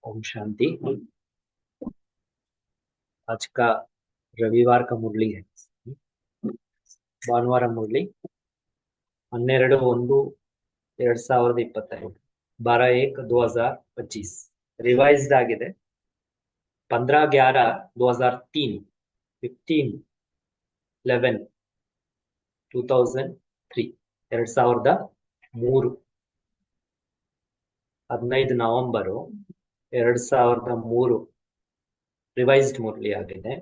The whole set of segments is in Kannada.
ओम शांति। आज का रविवार का मुरली है। ಭಾನುವಾರ ಮುರಳಿ 12/1/2025 12/1/2025 ರಿವೈಸ್ಡ್ ಆಗಿದೆ 15/11/2003 15/11/2003 2003 15 ನವೆಂಬರ್ 2003 ರಿವೈಸ್ಡ್ ಮುರಳಿ ಆಗಿದೆ।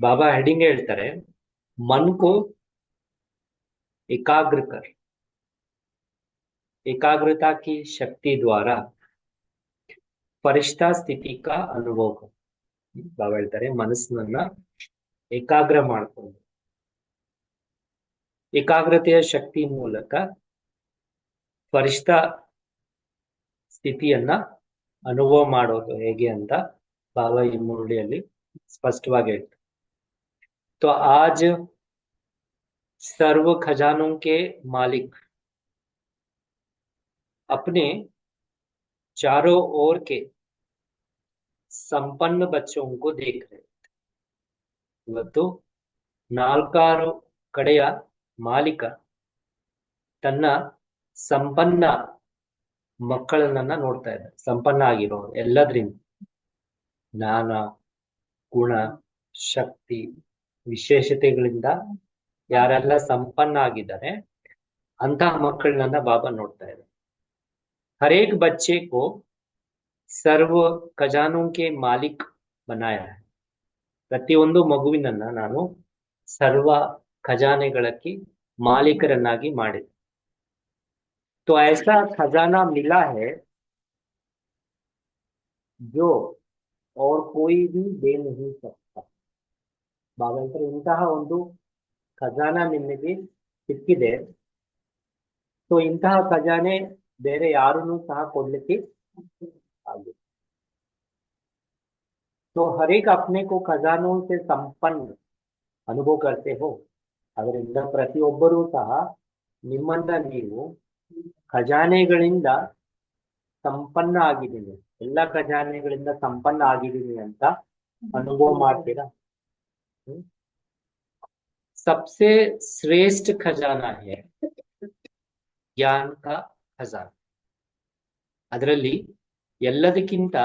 बाबा हेडिंग ಹೇಳ್ತಾರೆ, मन को एकाग्र कर, एकाग्रता की शक्ति द्वारा फरिश्ता ಸ್ಥಿತಿ का अनुभव कर। बाबा ಹೇಳ್ತಾರೆ, ಮನಸ್ಸನ್ನ ಏಕಾಗ್ರ ಮಾಡಿಕೊಂಡು ಏಕಾಗ್ರತೆಯ ಶಕ್ತಿ ಮೂಲಕ ಫರಿಶ್ತಾ ಸ್ಥಿತಿಯನ್ನ ಅನುಭವ ಮಾಡೋದು ಹೇಗೆ ಅಂತ ಬಾಬಾ ಈ ಮುರಳಿಯಲ್ಲಿ ಸ್ಪಷ್ಟವಾಗಿ ಹೇಳ್ತಾರೆ। तो आज सर्व खजानों के मालिक अपने चारों ओर के संपन्न बच्चों को देख रहे थे। ಇವತ್ತು ನಾಲ್ಕಾರು ಕಡೆಯ ಮಾಲೀಕ ತನ್ನ ಸಂಪನ್ನ ಮಕ್ಕಳನ್ನ ನೋಡ್ತಾ ಇದ್ದಾರೆ। ಸಂಪನ್ನ ಆಗಿರೋರು ಎಲ್ಲದ್ರಿಂದ ಜ್ಞಾನ, ಗುಣ, ಶಕ್ತಿ, ವಿಶೇಷತೆಗಳಿಂದ ಯಾರೆಲ್ಲ ಸಂಪನ್ನ ಆಗಿದ್ದಾರೆ ಅಂತಹ ಮಕ್ಕಳನ್ನ ಬಾಬಾ ನೋಡ್ತಾ ಇದ್ದಾರೆ। हर एक बच्चे को सर्व खजानों के मालिक बनाया है। ಪ್ರತಿಯೊಂದು ಮಗುವಿನನ್ನ ನಾನು ಸರ್ವ ಖಜಾನೆಗಳಕ್ಕೆ ಮಾಲೀಕರನ್ನಾಗಿ ಮಾಡಿದೆ। तो ऐसा खजाना मिला है जो और कोई भी दे नहीं सकता। ಬಾಬಾ ಇಂತಹ ಒಂದು ಖಜಾನ ನಿಮಗೆ ಸಿಕ್ಕಿದೆ, तो ಇಂತಹ ಖಜಾನೆ ಬೇರೆ ಯಾರನ್ನೂ ಸಹ ಕೊಡ್ಲಿಕ್ಕೆ ಆಗಿದೆ। तो हर एक अपने को खजानों से संपन्न अनुभव करते हो। ಅದರಿಂದ ಪ್ರತಿಯೊಬ್ಬರೂ ಸಹ ನಿಮ್ಮನ್ನ ನೀವು ಖಜಾನೆಗಳಿಂದ ಸಂಪನ್ನ ಆಗಿದ್ದೀನಿ, ಎಲ್ಲ ಖಜಾನೆಗಳಿಂದ ಸಂಪನ್ನ ಆಗಿದ್ದೀನಿ ಅಂತ ಅನುಭವ ಮಾಡ್ತೀರಾ। सबसे श्रेष्ठ खजाना है ज्ञान का खजाना। ಅದರಲ್ಲಿ ಎಲ್ಲದಕ್ಕಿಂತ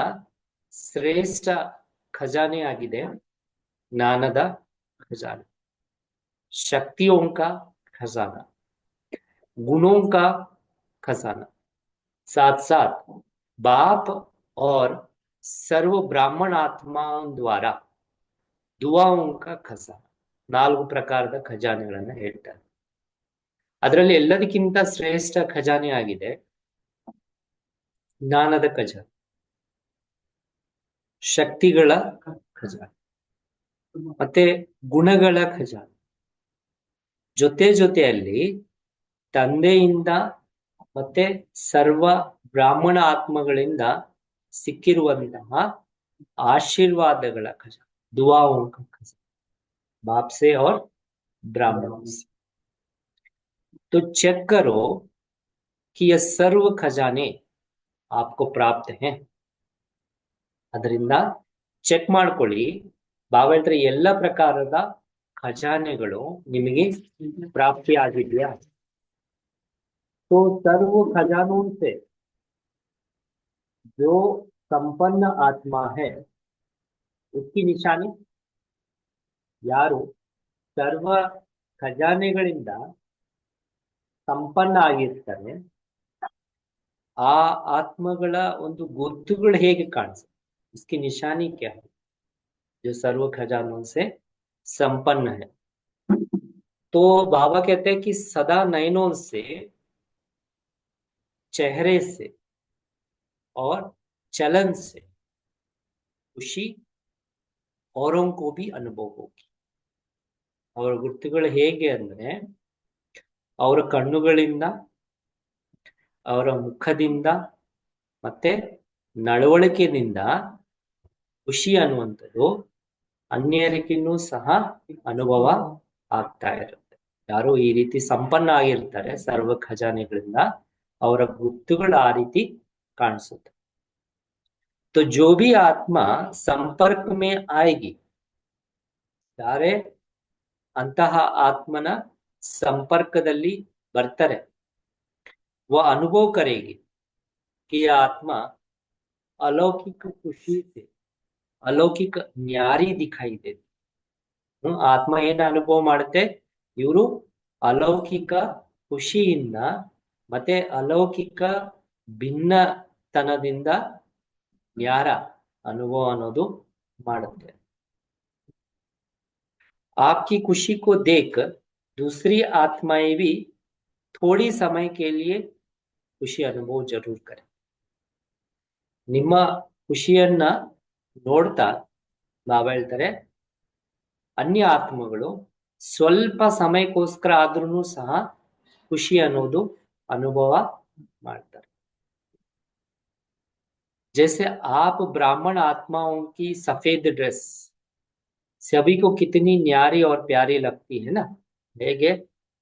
ಶ್ರೇಷ್ಠ ಖಜಾನೆ ಆಗಿದೆ ಜ್ಞಾನದ ಖಜಾನೆ, शक्तियों का खजाना, गुणों का खजाना, साथ साथ बाप और सर्व ब्राह्मण आत्माओं द्वारा दुआओं का खजाना। 4 ಪ್ರಕಾರದ ಖಜಾನೆಗಳನ್ನ ಹೇಳ್ತಾರೆ। ಅದರಲ್ಲಿ ಎಲ್ಲದಕ್ಕಿಂತ ಶ್ರೇಷ್ಠ ಖಜಾನೆ ಆಗಿದೆ ಜ್ಞಾನದ ಖಜಾನೆ, ಶಕ್ತಿಗಳ ಖಜಾನೆ ಮತ್ತೆ ಗುಣಗಳ ಖಜಾನೆ। ಜೊತೆಯಲ್ಲಿ ತಂದೆಯಿಂದ ಮತ್ತೆ ಸರ್ವ ಬ್ರಾಹ್ಮಣ ಆತ್ಮಗಳಿಂದ ಸಿಕ್ಕಿರುವಂತಹ ಆಶೀರ್ವಾದಗಳ ಖಜಾನೆ, दुआओं का खजाना, बाप से और ब्राह्मणों से। तो चेक करो कि यह सर्व खजाने आपको प्राप्त हैं। ಅದರಿಂದ ಚೆಕ್ ಮಾಡ್ಕೊಳ್ಳಿ, ಬಾಬಾ ಹೇಳ್ತಾರೆ ಎಲ್ಲ ಪ್ರಕಾರದ ಖಜಾನೆಗಳು ನಿಮಗೆ ಪ್ರಾಪ್ತಿ ಆಗಿದೆಯಾ। तो सर्व खजानों से जो संपन्न आत्मा है उसकी निशानी, ಯಾರು ಸರ್ವ ಖಜಾನೆಗಳಿಂದ ಸಂಪನ್ನ ಆಗಿರ್ತಾರೆ ಆ ಆತ್ಮಗಳ ಒಂದು ಗುರುತುಗಳು ಹೇಗೆ ಕಾಣಿಸುತ್ತೆ, इसकी निशानी क्या है जो सर्व खजानों से संपन्न है। तो बाबा कहते हैं कि सदा नयनों से, चेहरे से और चलन से खुशी औरों को भी अनुभव होगी। ಅವರ ಗುರುತುಗಳು ಹೇಗೆ ಅಂದ್ರೆ ಅವರ ಕಣ್ಣುಗಳಿಂದ, ಅವರ ಮುಖದಿಂದ ಮತ್ತೆ ನಡವಳಿಕೆಯಿಂದ ಖುಷಿ ಅನ್ನುವಂಥದ್ದು ಅನ್ಯರಿಗಿನ್ನೂ ಸಹ ಅನುಭವ ಆಗ್ತಾ ಇರುತ್ತೆ। ಯಾರು ಈ ರೀತಿ ಸಂಪನ್ನ ಆಗಿರ್ತಾರೆ ಸರ್ವ ಖಜಾನೆಗಳಿಂದ ಅವರ ಗುರುತುಗಳು ಆ ರೀತಿ ಕಾಣಿಸುತ್ತೆ। तो जो भी आत्मा संपर्क में आएगी, ಯಾರೇ ಅಂತಹ ಆತ್ಮನ ಸಂಪರ್ಕದಲ್ಲಿ ಬರ್ತಾರೆ, वो अनुभव करेगी कि यह आत्मा अलौकिक खुशी से अलौकिक न्यारी दिखाई देती। ಆತ್ಮ ಏನ ಅನುಭವ ಮಾಡುತ್ತೆ, ಇವರು ಅಲೌಕಿಕ ಖುಷಿಯಿಂದ ಮತ್ತೆ ಅಲೌಕಿಕ ಭಿನ್ನತನದಿಂದ ನ್ಯಾರ ಅನುಭವ ಅನ್ನೋದು ಮಾಡುತ್ತೆ। आपकी खुशी को देख दूसरी आत्माएं भी थोड़ी समय के लिए ಖುಷಿ ಅನುಭವ ಜರೂರ್ ಕರೆ। ನಿಮ್ಮ ಖುಷಿಯನ್ನ ನೋಡ್ತಾ ನಾವ್ ಹೇಳ್ತಾರೆ ಅನ್ಯ ಆತ್ಮಗಳು ಸ್ವಲ್ಪ ಸಮಯಕ್ಕೋಸ್ಕರ ಆದ್ರೂ ಸಹ ಖುಷಿ ಅನ್ನೋದು ಅನುಭವ ಮಾಡ್ತಾರೆ। जैसे आप ब्राह्मण आत्माओं की सफेद ड्रेस सभी को कितनी न्यारी और प्यारी लगती है ना, ಹೇಗೆ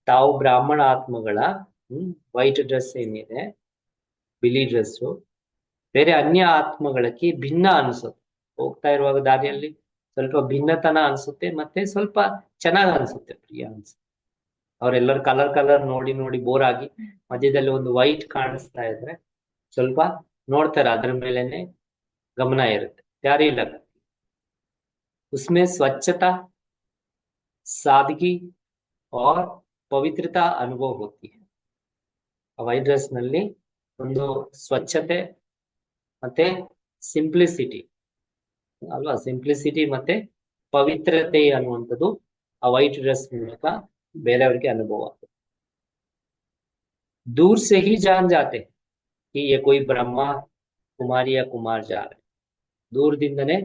ತಾವು ಬ್ರಾಹ್ಮಣ ಆತ್ಮಗಳ ವೈಟ್ ಡ್ರೆಸ್ ಏನಿದೆ, ಬಿಳಿ ಡ್ರೆಸ್ಸು ಬೇರೆ ಅನ್ಯ ಆತ್ಮಗಳಿಗೆ ಭಿನ್ನ ಅನ್ಸುತ್ತೆ, ಹೋಗ್ತಾ ಇರುವಾಗ ದಾರಿಯಲ್ಲಿ ಸ್ವಲ್ಪ ಭಿನ್ನತನ ಅನ್ಸುತ್ತೆ, ಮತ್ತೆ ಸ್ವಲ್ಪ ಚೆನ್ನಾಗ್ ಅನ್ಸುತ್ತೆ, ಪ್ರಿಯ ಅನ್ಸುತ್ತೆ। ಅವರೆಲ್ಲರೂ ಕಲರ್ ಕಲರ್ ನೋಡಿ ನೋಡಿ ಬೋರ್ ಆಗಿ ಮಧ್ಯದಲ್ಲಿ ಒಂದು ವೈಟ್ ಕಾಣಿಸ್ತಾ ಇದ್ರೆ ಸ್ವಲ್ಪ ನೋಡ್ತಾರೆ, ಅದ್ರ ಮೇಲೆನೆ ಗಮನ ಇರುತ್ತೆ, ಪ್ಯಾರಿ ಲಗती। उसमें स्वच्छता, सादगी और पवित्रता अनुभव होती है। ವೈಟ್ ಡ್ರೆಸ್ ನಲ್ಲಿ ಒಂದು ಸ್ವಚ್ಛತೆ ಮತ್ತೆ ಸಿಂಪ್ಲಿಸಿಟಿ ಅಲ್ವಾ, ಸಿಂಪ್ಲಿಸಿಟಿ ಮತ್ತೆ ಪವಿತ್ರತೆ ಅನ್ನುವಂಥದ್ದು ಆ ವೈಟ್ ಡ್ರೆಸ್ ಮೂಲಕ ಬೇರೆಯವರಿಗೆ ಅನುಭವ ಆಗುತ್ತೆ। दूर से ही जान जाते कि ये कोई ब्रह्मा कुमारी या कुमार जा रहे, ದೂರದಿಂದನೇ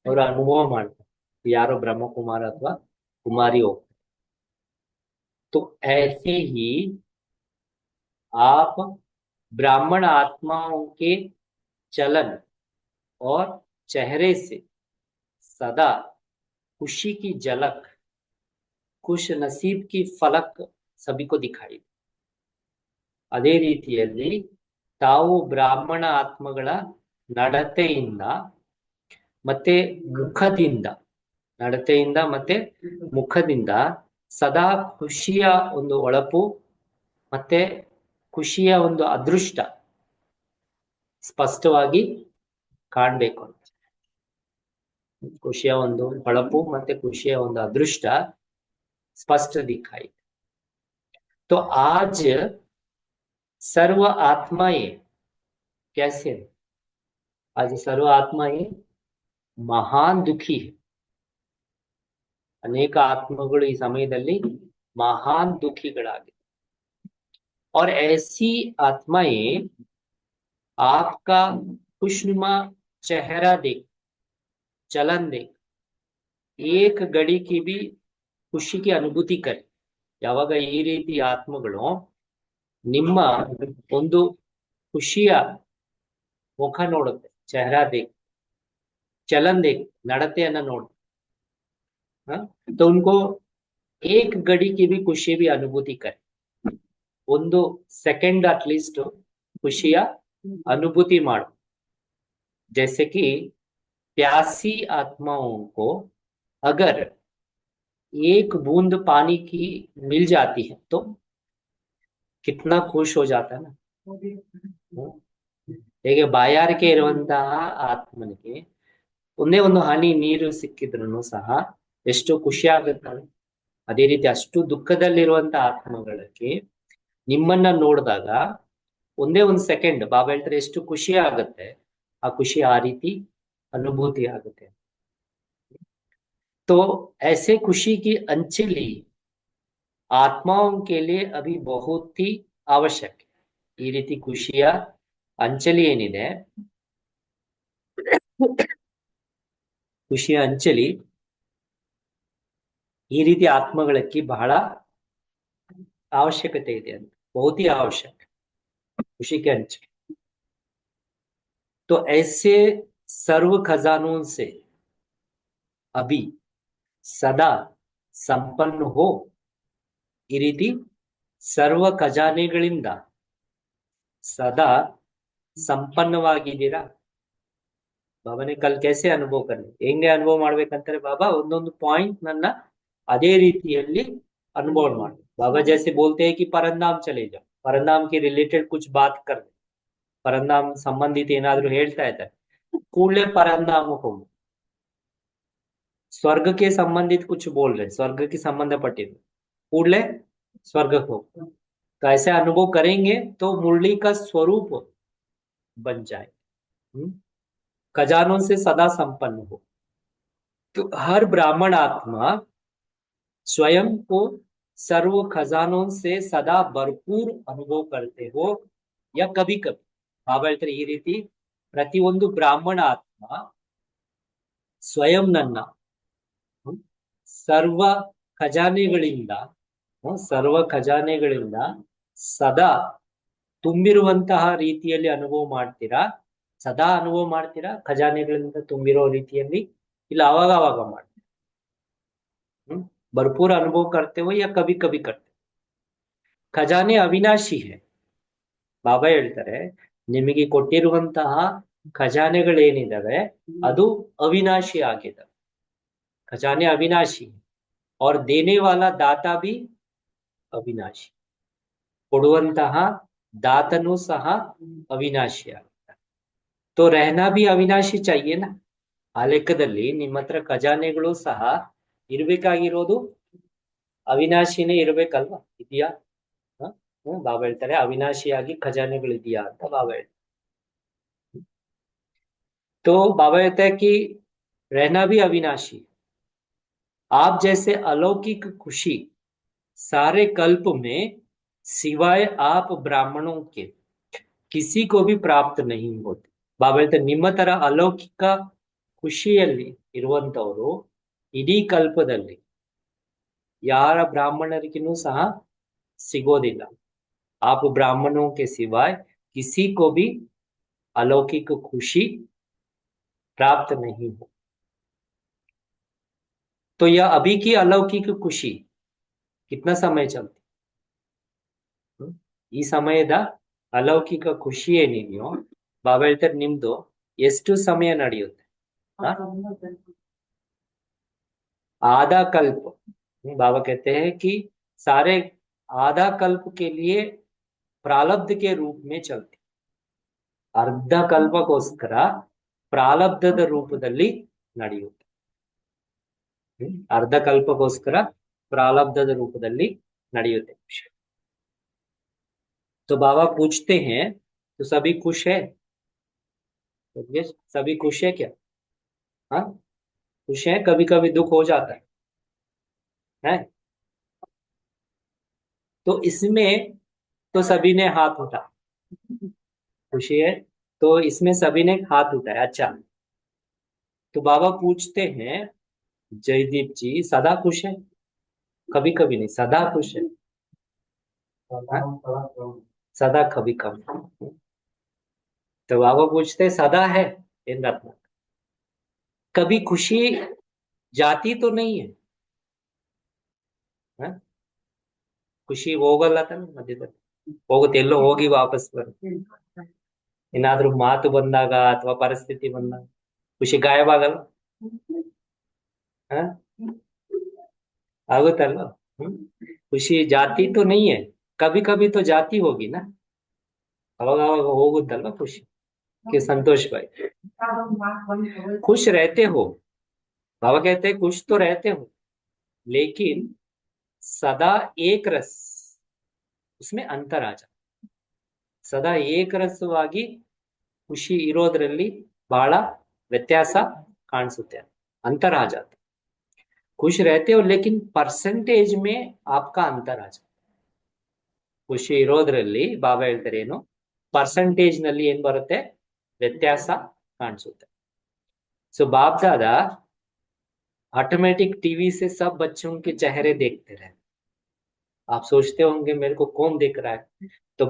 ಅವರು ಅನುಭವ ಮಾಡ್ತಾರೆ ಯಾರೋ ಬ್ರಹ್ಮಕುಮಾರ ಅಥವಾ ಕುಮಾರಿ ಹೋಗ್ತಾರೆ। तो ऐसे ही आप ब्राह्मण आत्माओं के चलन और चेहरे से सदा खुशी की झलक, खुश नसीब की फलक सभी को दिखाई। ಅದೇ ರೀತಿಯಲ್ಲಿ ತಾವು ಬ್ರಾಹ್ಮಣ ಆತ್ಮಗಳ ನಡತೆಯಿಂದ ಮತ್ತೆ ಮುಖದಿಂದ, ನಡತೆಯಿಂದ ಮತ್ತೆ ಮುಖದಿಂದ ಸದಾ ಖುಷಿಯ ಒಂದು ಹೊಳಪು ಮತ್ತೆ ಖುಷಿಯ ಒಂದು ಅದೃಷ್ಟ ಸ್ಪಷ್ಟವಾಗಿ ಕಾಣ್ಬೇಕು ಅಂತ, ಖುಷಿಯ ಒಂದು ಹೊಳಪು ಮತ್ತೆ ಖುಷಿಯ ಒಂದು ಅದೃಷ್ಟ स्पष्ट दिखाई। तो आज सर्व आत्माएं कैसे है, आज सर्व आत्माएं महान दुखी है। ಅನೇಕ ಆತ್ಮಗಳು ಈ ಸಮಯದಲ್ಲಿ ಮಹಾನ್ ದುಃಖಿಗಳಾಗಿವೆ। और ऐसी आत्माएं आपका खुशनुमा चेहरा देख, चलन देख एक घड़ी की भी ಖುಷಿಗೆ ಅನುಭೂತಿ ಕರೆ। ಯಾವಾಗ ಈ ರೀತಿ ಆತ್ಮಗಳು ನಿಮ್ಮ ಒಂದು ಖುಷಿಯ ಮುಖ ನೋಡುತ್ತೆ, ಚೆಹರಾ ದೇಖ್, ಚಲನ್ ದೇಖ್, ನಡತೆಯನ್ನ ನೋಡುತ್ತೆ, तो उनको एक घड़ी की भी ಖುಷಿ भी ಅನುಭೂತಿ ಕರೆ, ಒಂದು ಸೆಕೆಂಡ್ ಅಟ್ಲೀಸ್ಟ್ ಖುಷಿಯ ಅನುಭೂತಿ ಮಾಡು। जैसे कि प्यासी आत्माओं को अगर एक बूंद पानी की मिल जाती है तो कितना खुश हो जाता है ना। ಹೇಗೆ ಬಾಯಾರಿಕೆ ಇರುವಂತಹ ಆತ್ಮನಿಗೆ ಒಂದೇ ಒಂದು ಹನಿ ನೀರು ಸಿಕ್ಕಿದ್ರು ಸಹ ಎಷ್ಟು ಖುಷಿ ಆಗುತ್ತವೆ, ಅದೇ ರೀತಿ ಅಷ್ಟು ದುಃಖದಲ್ಲಿರುವಂತಹ ಆತ್ಮಗಳಿಗೆ ನಿಮ್ಮನ್ನ ನೋಡಿದಾಗ ಒಂದೇ ಒಂದು ಸೆಕೆಂಡ್ ಬಾಬಾ ಹೇಳ್ತಾರೆ ಎಷ್ಟು ಖುಷಿ ಆಗುತ್ತೆ, ಆ ಖುಷಿ ಆ ರೀತಿ ಅನುಭೂತಿ ಆಗುತ್ತೆ। तो ऐसे खुशी की अंचली आत्माओं के लिए अभी बहुत ही आवश्यक है। ಈ ರೀತಿ ಖುಷಿಯ ಅಂಚಲಿ ಏನಿದೆ, ಖುಷಿಯ ಅಂಚಲಿ ಈ ರೀತಿ ಆತ್ಮಗಳಿಗೆ ಬಹಳ ಅವಶ್ಯಕತೆ ಇದೆ ಅಂತ, बहुत ही आवश्यक खुशी के अंचली। तो ऐसे सर्व खजानों से अभी सदा ಸಂಪನ್ನ ಹೋ, ಈ ರೀತಿ ಸರ್ವ ಖಜಾನೆಗಳಿಂದ ಸದಾ ಸಂಪನ್ನವಾಗಿದ್ದೀರಾ। ಬಾಬಾನೆ ಕಲ್ कैसे ಅನುಭವ ಕರ್ಲಿ ಹೆಂಗೆ ಅನುಭವ ಮಾಡ್ಬೇಕಂತಾರೆ ಬಾಬಾ ಒಂದೊಂದು ಪಾಯಿಂಟ್ ನನ್ನ ಅದೇ ರೀತಿಯಲ್ಲಿ ಅನುಭವ ಮಾಡಿ बाबा जैसे बोलते हैं कि परंदाम चले जाओ परंदाम के रिलेटेड कुछ बात कर परंदाम ಸಂಬಂಧಿತ ಏನಾದ್ರೂ ಹೇಳ್ತಾ ಇದ್ದಾರೆ ಕೂಡಲೇ ಪರಂಧಾಮಕ್ಕೆ ಹೋಗು स्वर्ग के संबंधित कुछ बोल रहे स्वर्ग के संबंधपಟ್ಟಿದ್ದು ಕೂಡಲೇ स्वर्ग को तो ऐसे अनुभव करेंगे तो मुरली का स्वरूप बन जाए खजानों से सदा संपन्न हो तो हर ब्राह्मण आत्मा स्वयं को सर्व खजानों से सदा भरपूर अनुभव करते हो या कभी कभी ಬಾಬಾ ಹೇಳ್ತಾರೆ ಈ ರೀತಿ ಪ್ರತಿಯೊಂದು ಬ್ರಾಹ್ಮಣ ಆತ್ಮ ಸ್ವಯಂ ನನ್ನ ಸರ್ವ ಖಜಾನೆಗಳಿಂದ ಸರ್ವ ಖಜಾನೆಗಳಿಂದ ಸದಾ ತುಂಬಿರುವಂತಹ ರೀತಿಯಲ್ಲಿ ಅನುಭವ ಮಾಡ್ತೀರಾ ಸದಾ ಅನುಭವ ಮಾಡ್ತೀರಾ ಖಜಾನೆಗಳಿಂದ ತುಂಬಿರೋ ರೀತಿಯಲ್ಲಿ ಇಲ್ಲ ಅವಾಗ ಅವಾಗ ಮಾಡ್ತೀರಾ भरपूर अनुभव करते हो या कभी कभी करते ಖಜಾನೆ ಅವಿನಾಶಿ है ಬಾಬಾ ಹೇಳ್ತಾರೆ ನಿಮಗೆ ಕೊಟ್ಟಿರುವಂತಹ ಖಜಾನೆಗಳೇನಿದಾವೆ ಅದು ಅವಿನಾಶಿ ಆಗಿದೆ ಖಜಾನೆ ಅವಿನಾಶಿ और देने वाला दाता भी ಅವಿನಾಶಿ ಕೊಡುವಂತಹ ದಾತನು ಸಹ ಅವಿನಾಶಿ ಆಗಿದೆ तो रहना भी अविनाशी चाहिए ना ಆ ಲೆಕ್ಕದಲ್ಲಿ ನಿಮ್ಮ ಹತ್ರ ಖಜಾನೆಗಳು ಸಹ ಇರ್ಬೇಕಾಗಿರೋದು ಅವಿನಾಶಿನೇ ಇರ್ಬೇಕಲ್ವಾ ಇದೆಯಾ ಬಾಬಾ ಹೇಳ್ತಾರೆ ಅವಿನಾಶಿಯಾಗಿ ಖಜಾನೆಗಳಿದೆಯಾ ಅಂತ ಬಾಬಾ ಹೇಳ್ತಾರೆ तो बाबा कहता है कि रहना भी अविनाशी आप जैसे अलौकिक खुशी सारे कल्प में सिवाय आप ब्राह्मणों के किसी को भी प्राप्त नहीं होती ಬಾಬಾ ಹೇಳ್ತಾರೆ ನಿಮ್ಮ ತರ ಅಲೌಕಿಕ ಖುಷಿಯಲ್ಲಿ ಇರುವಂತವರು ಇಡೀ ಕಲ್ಪದಲ್ಲಿ ಯಾರ ಬ್ರಾಹ್ಮಣರಿಗೂ ಸಹ ಸಿಗೋದಿಲ್ಲ आप ब्राह्मणों के सिवाय किसी को भी अलौकिक खुशी प्राप्त नहीं हो तो यह अभी की अलौकिक खुशी कितना समय चलती ಈ ಸಮಯದ ಅಲೌಕಿಕ ಖುಷಿ ಏನಿದೆಯೋ ಬಾಬಾ ಹೇಳ್ತಾರೆ ನಿಮ್ದು ಎಷ್ಟು ಸಮಯ ನಡೆಯುತ್ತೆ आधा कल्प बाबा कहते हैं कि सारे आधा कल्प के लिए प्रारब्ध के रूप में चलती ಅರ್ಧ ಕಲ್ಪಕ್ಕೋಸ್ಕರ ಪ್ರಾರಬ್ಧದ ರೂಪದಲ್ಲಿ ನಡೆಯುತ್ತೆ ಅರ್ಧ ಕಲ್ಪಕ್ಕೋಸ್ಕರ ಪ್ರಾರಬ್ಧದ ರೂಪದಲ್ಲಿ ನಡೆಯುತ್ತೆ तो बाबा पूछते हैं तो सभी खुश है सभी खुश है क्या हाँ खुश है कभी कभी दुख हो जाता है तो इसमें तो सभी ने हाथ उठा खुशी है तो इसमें सभी ने हाथ उठाया अच्छा तो बाबा पूछते हैं जयदीप जी सदा खुश है कभी कभी नहीं सदा खुश है सदा कभी कम तो बाबा पूछते सदा है इन रत्न कभी खुशी जाती तो नहीं है हाँ? ಖುಷಿ ಹೋಗಲ್ಲ ತಾನೆ ಮಧ್ಯದಲ್ಲಿ ಹೋಗುತ್ತೆ ಎಲ್ಲೋ ಹೋಗಿ ವಾಪಸ್ ಬರುತ್ತೆ ಏನಾದ್ರೂ ಮಾತು ಬಂದಾಗ ಅಥವಾ ಪರಿಸ್ಥಿತಿ ಬಂದಾಗ ಖುಷಿ ಗಾಯಬ ಆಗಲ್ಲ ಆಗುತ್ತಲ್ವಾ ಖುಷಿ ಜಾತಿ तो नहीं है कभी कभी तो जाती होगी ना ಅವಾಗ ಅವಾಗ ಹೋಗುತ್ತಲ್ವಾ ಖುಷಿ कि संतोष भाई खुश रहते हो बाबा कहते हैं खुश तो रहते हो लेकिन सदा एक रस उसमें अंतर आ जाता ಸದಾ ಏಕರಸವಾಗಿ ಖುಷಿ ಇರೋದ್ರಲ್ಲಿ ಬಹಳ ವ್ಯತ್ಯಾಸ ಕಾಣಿಸುತ್ತೆ अंतर आ जाता खुश रहते हो लेकिन परसेंटेज में आपका अंतर आ जाता ಖುಷಿ ಇರೋದ್ರಲ್ಲಿ ಬಾಬಾ ಹೇಳ್ತಾರೆ ಏನು ಪರ್ಸೆಂಟೇಜ್ ನಲ್ಲಿ ಏನ್ ಬರುತ್ತೆ ವ್ಯತ್ಯಾಸ ಕಾಣಿಸುತ್ತೆ सो बाप दादा ऑटोमेटिक टीवी से सब बच्चों के चेहरे देखते रहे आप सोचते होंगे मेरे को कौन देख रहा है तो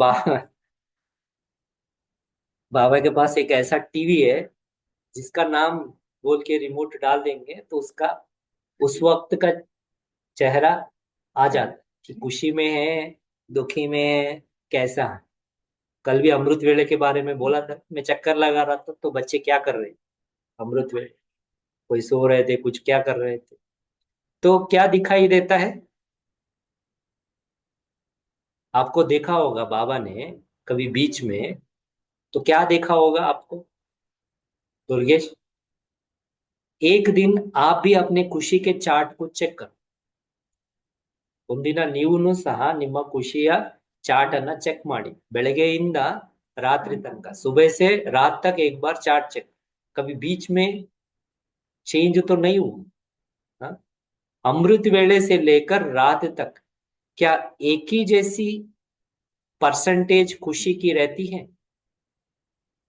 बाबा के पास एक ऐसा टीवी है जिसका नाम बोल के रिमोट डाल देंगे तो उसका उस वक्त का चेहरा आ जाता है कि खुशी में है दुखी में है कैसा है कल भी अमृत वेले के बारे में बोला था मैं चक्कर लगा रहा था तो बच्चे क्या कर रहे अमृत वेले कोई सो रहे थे, कुछ क्या कर रहे थे, तो क्या दिखाई देता है? आपको देखा होगा बाबा ने कभी बीच में, तो क्या देखा होगा आपको दुर्गेश? एक दिन आप भी अपने खुशी के चार्ट को चेक करो। ಒಂದಿನ ನೀವುನು ಸಹ ನಿಮ್ಮ ಖುಷಿಯ ಚಾರ್ಟ್ ಅನ್ನ ಚೆಕ್ ಮಾಡಿ, ಬೆಳಗ್ಗೆಯಿಂದ रात्रि तक, सुबह से रात तक एक बार चार्ट चेक। कभी बीच में चेंज तो नहीं हुआ? हाँ? अमृत वेले से लेकर रात तक क्या एक ही जैसी परसेंटेज खुशी की रहती है?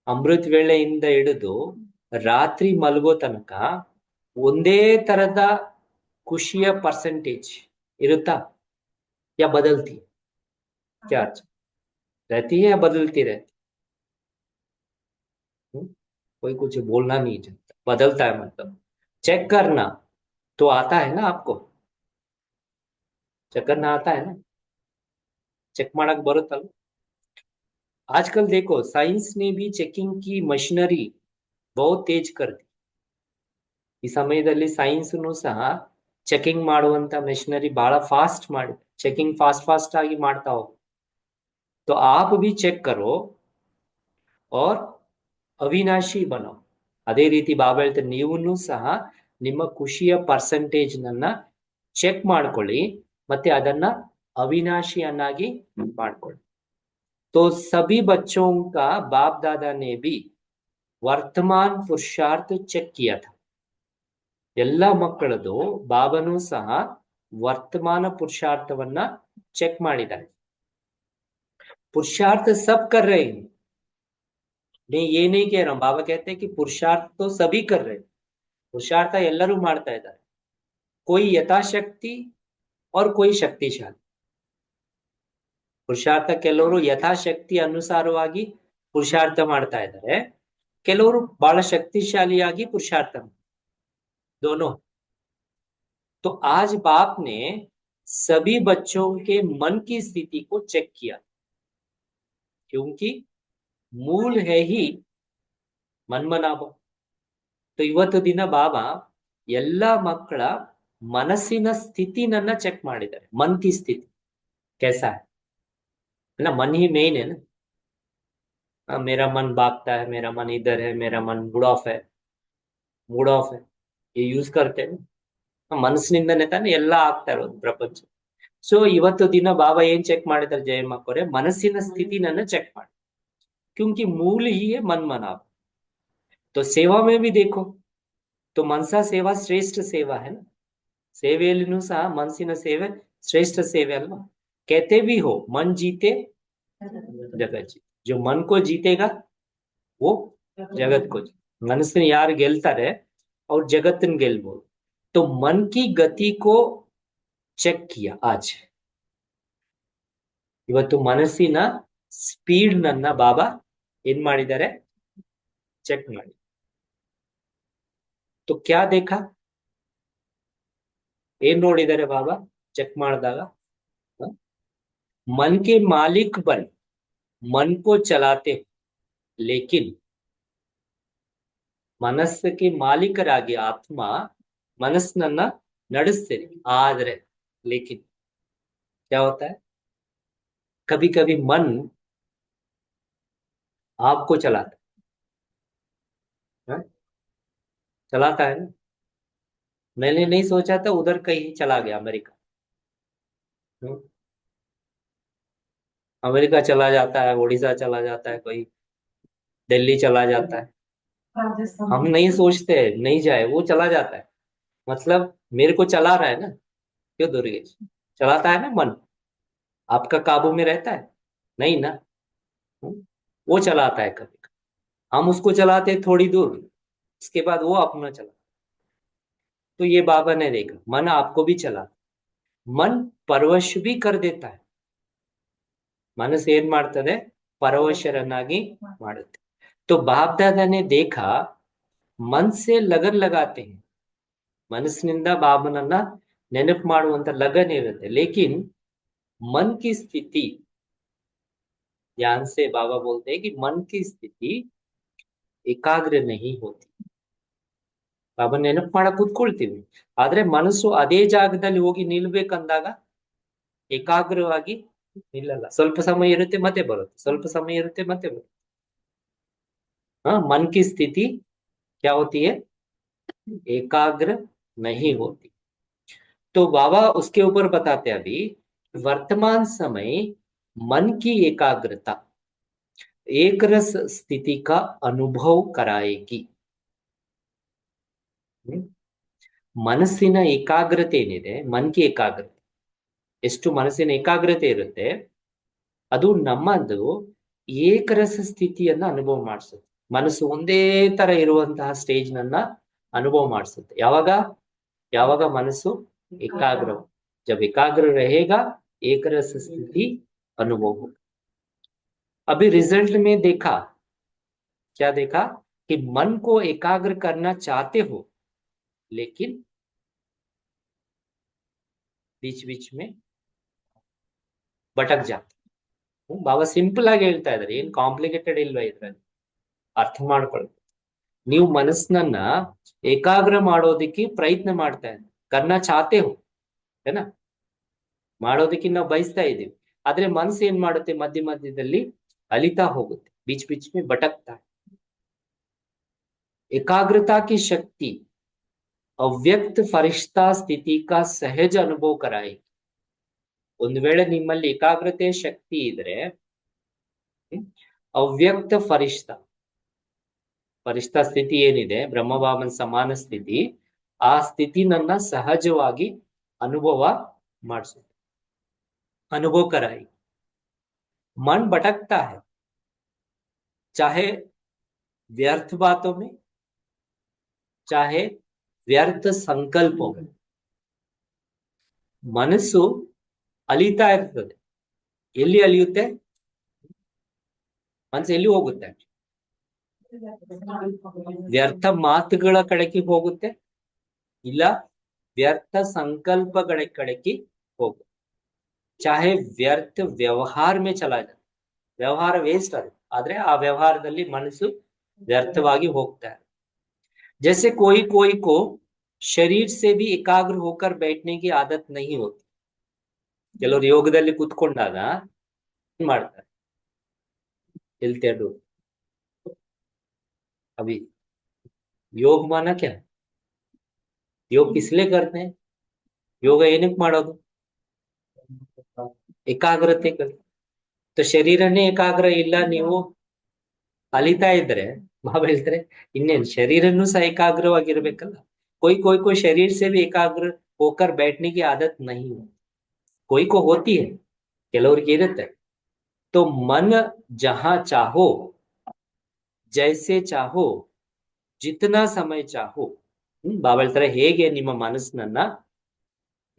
ಅಮೃತ್ ವೇಳೆಯಿಂದ ಹಿಡಿದು ರಾತ್ರಿ ಮಲಗೋ ತನಕ ಒಂದೇ ತರದ ಖುಷಿಯ ಪರ್ಸೆಂಟೇಜ್ ಇರುತ್ತಾ, या बदलती है? क्या रहती है या बदलती रहती है? कोई कुछ बोलना नहीं चाहता, बदलता है मतलब। चेक करना तो आता है ना आपको, चेक करना आता है ना, चेक ಮಾಡಕ್ ಬರುತ್ತಲ್ಲ। आजकल देखो साइंस ने भी चेकिंग की मशीनरी बहुत तेज कर दी। ಈ ಸಮಯದಲ್ಲಿ ಸೈನ್ಸ್ನು ಸಹ ಚೆಕಿಂಗ್ ಮಾಡುವಂತ ಮೆಷಿನರಿ ಬಹಳ ಫಾಸ್ಟ್ ಮಾಡಿ, ಚೆಕಿಂಗ್ ಫಾಸ್ಟ್ ಫಾಸ್ಟ್ ಆಗಿ ಮಾಡ್ತಾ ಹೋಗಿ। तो आप भी चेक करो और ಅವಿನಾಶಿ ಬನೋ। ಅದೇ ರೀತಿ ಬಾಬಾ ಹೇಳ್ತಾರೆ, ನೀವೂ ಸಹ ನಿಮ್ಮ ಖುಷಿಯ ಪರ್ಸೆಂಟೇಜ್ ನನ್ನ ಚೆಕ್ ಮಾಡ್ಕೊಳ್ಳಿ, ಮತ್ತೆ ಅದನ್ನ ಅವಿನಾಶಿಯನ್ನಾಗಿ ಮಾಡ್ಕೊಳ್ಳಿ। तो सभी बच्चों का बाप दादा ने भी वर्तमान पुरुषार्थ चेक किया था। ಎಲ್ಲ ಮಕ್ಕಳದು ಬಾಬನು ಸಹ ವರ್ತಮಾನ ಪುರುಷಾರ್ಥವನ್ನ ಚೆಕ್ ಮಾಡಿದ್ದಾರೆ। पुरुषार्थ सब कर रहे हैं, नहीं ये नहीं कह रहा हूं, बाबा कहते हैं कि पुरुषार्थ तो सभी कर रहे हैं, पुरुषार्थ ಎಲ್ಲರೂ ಮಾಡ್ತಾ ಇದ್ದಾರೆ। कोई ಯಥಾಶಕ್ತಿ और कोई ಶಕ್ತಿಶಾಲಿ। ಪುರುಷಾರ್ಥ ಕೆಲವರು ಯಥಾಶಕ್ತಿ ಅನುಸಾರವಾಗಿ ಪುರುಷಾರ್ಥ ಮಾಡ್ತಾ ಇದ್ದಾರೆ, ಕೆಲವರು ಬಹಳ ಶಕ್ತಿಶಾಲಿಯಾಗಿ ಪುರುಷಾರ್ಥ, दोनों। तो आज बाप ने सभी बच्चों के मन की स्थिति को चेक किया, क्योंकि मूल है ही ಮನ್ಮನಾಭ। तो ಇವತ್ತು ದಿನ ಬಾಬಾ ಎಲ್ಲ ಮಕ್ಕಳ ಮನಸ್ಸಿನ ಸ್ಥಿತಿನನ್ನ ಚೆಕ್ ಮಾಡಿದ್ದಾರೆ। ಮನ್ ಕಿ ಸ್ಥಿತಿ कैसा है ना, मन ही मेन है ना। मेरा मन भागता है, मेरा मन इधर है, मेरा मन मूड ऑफ है, ये यूज करते हैं ಮನಸ್ಸಿನಿಂದನೇ ತಾನೆ ಎಲ್ಲ ಆಗ್ತಾ ಇರೋದು ಪ್ರಪಂಚ। ಸೊ ಇವತ್ತು ದಿನ ಬಾಬಾ ಏನ್ ಚೆಕ್ ಮಾಡಿದ್ದಾರೆ ಜಯಮ್ಮಕ್ಕವ್ರೆ, ಮನಸ್ಸಿನ ಸ್ಥಿತಿನನ್ನ ಚೆಕ್ ಮಾಡಿ, क्योंकि मूल ही है मन मनाव। तो सेवा में भी देखो, तो मनसा सेवा श्रेष्ठ सेवा है ना, ಸೇವೆಯಲ್ಲಿನೂ ಸಹ ಮನಸ್ಸಿನ ಸೇವೆ ಶ್ರೇಷ್ಠ ಸೇವೆ ಅಲ್ವಾ। कहते भी हो मन जीते जगत जीते, जो मन को जीतेगा वो जगत को जीते। ಮನಸ್ಸನ್ನ ಯಾರು ಗೆಲ್ತಾರೆ ಅವ್ರು ಜಗತ್ತನ್ನ ಗೆಲ್ಬಹುದು। तो मन की गति को ಚೆಕ್ किया आज। ಇವತ್ತು ಮನಸ್ಸಿನ ಸ್ಪೀಡ್ ನನ್ನ ಬಾಬಾ ಏನ್ ಮಾಡಿದ್ದಾರೆ, ಚೆಕ್ ಮಾಡಿ। तो क्या देखा, ಏನ್ ನೋಡಿದ್ದಾರೆ ಬಾಬಾ ಚೆಕ್ ಮಾಡಿದಾಗ? मन के मालिक बन मन को चलाते, लेकिन ಮನಸ್ಸಿಗೆ ಮಾಲೀಕರಾಗಿ ಆತ್ಮ ಮನಸ್ಸನ್ನ ನಡೆಸ್ತೀರಿ, ಆದ್ರೆ लेकिन क्या होता है, कभी कभी मन आपको चलाता है, चलाता है ना। मैंने नहीं सोचा था उधर कहीं चला गया अमेरिका, हम्म, अमेरिका चला जाता है, उड़ीसा चला जाता है, कोई दिल्ली चला जाता है। हम नहीं सोचते नहीं जाए, वो चला जाता है। मतलब मेरे को चला रहा है ना, क्यों दुर्गेश? चलाता है ना मन, आपका काबू में रहता है नहीं ना। वो चलाता है कभी, हम उसको चलाते हैं थोड़ी दूर, उसके बाद वो अपना चला। तो ये बाबा ने देखा मन आपको भी चला, मन परवश भी कर देता है। ಮನಸ್ಸು ಏನ್ ಮಾಡ್ತದೆ, ಪರವಶರನ್ನಾಗಿ ಮಾಡುತ್ತೆ। तो बाप दादा ने देखा मन से लगन लगाते हैं, ಮನಸ್ಸಿನಿಂದ ಬಾಬನನ್ನ ನೆನಪು ಮಾಡುವಂತ लगन ಇರುತ್ತೆ, लेकिन मन की स्थिति, ध्यान से बाबा बोलते हैं कि मन की स्थिति एकाग्र नहीं होती। ಬಾಬಾ ನೆನಪು ಮಾಡಕ್ ಕೂತ್ಕೊಳ್ತೀವಿ, ಆದ್ರೆ ಮನಸ್ಸು ಅದೇ ಜಾಗದಲ್ಲಿ ಹೋಗಿ ನಿಲ್ಬೇಕಂದಾಗ ಏಕಾಗ್ರವಾಗಿ ನಿಲ್ಲಲ್ಲ. ಸ್ವಲ್ಪ ಸಮಯ ಇರುತ್ತೆ ಮತ್ತೆ ಬರುತ್ತೆ, ಸ್ವಲ್ಪ ಸಮಯ ಇರುತ್ತೆ ಮತ್ತೆ ಬರುತ್ತೆ. हाँ, मन की स्थिति क्या होती है? एकाग्र नहीं होती। तो बाबा उसके ऊपर बताते हैं अभी, वर्तमान समय मन की एकाग्रता एक रस स्थिति का अनुभव कराएगी। हम्म? ಮನಸ್ಸಿನ ಏಕಾಗ್ರತೆ ಏನಿದೆ, ಮನ್ ಕಿ ಏಕಾಗ್ರತೆ, ಎಷ್ಟು ಮನಸ್ಸಿನ ಏಕಾಗ್ರತೆ ಇರುತ್ತೆ, ಅದು ನಮ್ಮದು ಏಕರಸ ಸ್ಥಿತಿಯನ್ನ ಅನುಭವ ಮಾಡಿಸುತ್ತೆ. ಮನಸ್ಸು ಒಂದೇ ತರ ಇರುವಂತಹ ಸ್ಟೇಜ್ ನನ್ನ ಅನುಭವ ಮಾಡಿಸುತ್ತೆ. ಯಾವಾಗ? ಯಾವಾಗ ಮನಸ್ಸು एकाग्र हो। जब एकाग्र रहेगा एक रस स्थिति अनुभव हो। अभी रिजल्ट में देखा, क्या देखा कि मन को एकाग्र करना चाहते हो, लेकिन बीच बीच में भटक जाते। ಬಾಬಾ ಸಿಂಪಲ್ ಆಗಿ ಹೇಳ್ತಾ ಇದ್ದಾರೆ, ಏನ್ ಕಾಂಪ್ಲಿಕೇಟೆಡ್ ಇಲ್ವಾ ಇದ್ರಲ್ಲಿ, ಅರ್ಥ ಮಾಡ್ಕೊಳ್ಳಿ. ನೀವು ಮನಸ್ಸನ್ನ ಏಕಾಗ್ರ ಮಾಡೋದಕ್ಕೆ ಪ್ರಯತ್ನ ಮಾಡ್ತಾ ಇದ್ದೀವಿ, ಕರ್ನಾ ಚಾತೆ ಹೋ, ಏನಾ ಮಾಡೋದಕ್ಕೆ ನಾವು ಬಯಸ್ತಾ ಇದ್ದೀವಿ. ಆದ್ರೆ ಮನಸ್ಸು ಏನ್ ಮಾಡುತ್ತೆ, ಮಧ್ಯ ಮಧ್ಯದಲ್ಲಿ ಅಲಿತಾ ಹೋಗುತ್ತೆ, बीच बीच में भटकता है। एकाग्रता की शक्ति ಅವ್ಯಕ್ತ ಫರಿಷ್ಠಾ ಸ್ಥಿತಿ ಕಾ ಸಹಜ ಅನುಭವ कराएगी। ಒಂದು ವೇಳೆ ನಿಮ್ಮಲ್ಲಿ ಏಕಾಗ್ರತೆ ಶಕ್ತಿ ಇದ್ರೆ, ಅವ್ಯಕ್ತ ಫರಿಷ್ಠ, ಫರಿಷ್ಠ ಸ್ಥಿತಿ ಏನಿದೆ, ಬ್ರಹ್ಮಭಾವನ ಸಮಾನ ಸ್ಥಿತಿ, ಆ ಸ್ಥಿತಿ ನನ್ನ ಸಹಜವಾಗಿ ಅನುಭವ ಮಾಡಿಸುತ್ತೆ, अनुभव कराएगी। मन भटकता है, चाहे व्यर्थ बातों में, चाहे व्यर्थ संकल्पों में। ಮನಸ್ಸು ಅಲಿತಾ ಇರ್ತದೆ. ಎಲ್ಲಿ ಅಲಿಯುತ್ತೆ? ಮನಸ್ಸು ಎಲ್ಲಿ ಹೋಗುತ್ತೆ? ವ್ಯರ್ಥ ಮಾತುಗಳ ಕಡೆಗೆ ಹೋಗುತ್ತೆ, ಇಲ್ಲ ವ್ಯರ್ಥ ಸಂಕಲ್ಪಗಳ ಕಡೆಗೆ ಹೋಗುತ್ತೆ, ಚಾಹೆ ವ್ಯರ್ಥ ವ್ಯವಹಾರ ಮೇ ಚಲಾ ಜಾए, ವ್ಯವಹಾರ ವೇಸ್ಟ್ ಆಗುತ್ತೆ, ಆದ್ರೆ ಆ ವ್ಯವಹಾರದಲ್ಲಿ ಮನಸ್ಸು ವ್ಯರ್ಥವಾಗಿ ಹೋಗ್ತಾ है। जैसे कोई कोई को शरीर से भी एकाग्र होकर बैठने की आदत नहीं होती। ಕೆಲವರು ಯೋಗದಲ್ಲಿ ಕೂತ್ಕೊಂಡಾಗ ಏನ್ ಮಾಡ್ತಾರೆ, ಹೇಳ್ತೇಳು अभी योग माना क्या? योग किस लिए करते हैं? ಯೋಗ ಏನಕ್ಕೆ ಮಾಡೋದು? ಏಕಾಗ್ರತೆ ಕಲಿ. तो ಶರೀರನೇ ಏಕಾಗ್ರ ಇಲ್ಲ, ನೀವು ಅಲಿತಾ ಇದ್ರೆ ಬಾಬಾ ಹೇಳ್ತಾರೆ ಇನ್ನೇನ್ ಶರೀರನೂ ಸಹ ಏಕಾಗ್ರವಾಗಿರ್ಬೇಕಲ್ಲ। कोई कोई को शरीर से भी एकाग्र होकर बैठने की आदत नहीं है, कोई को होती है, ಕೆಲವರಿಗೆ ಇರುತ್ತೆ। तो मन जहां चाहो, जैसे चाहो, जितना समय चाहो, ಬಾಬಾ ಹೇಳ್ತಾರೆ ಹೇಗೆ ನಿಮ್ಮ ಮನಸ್ಸನ್ನ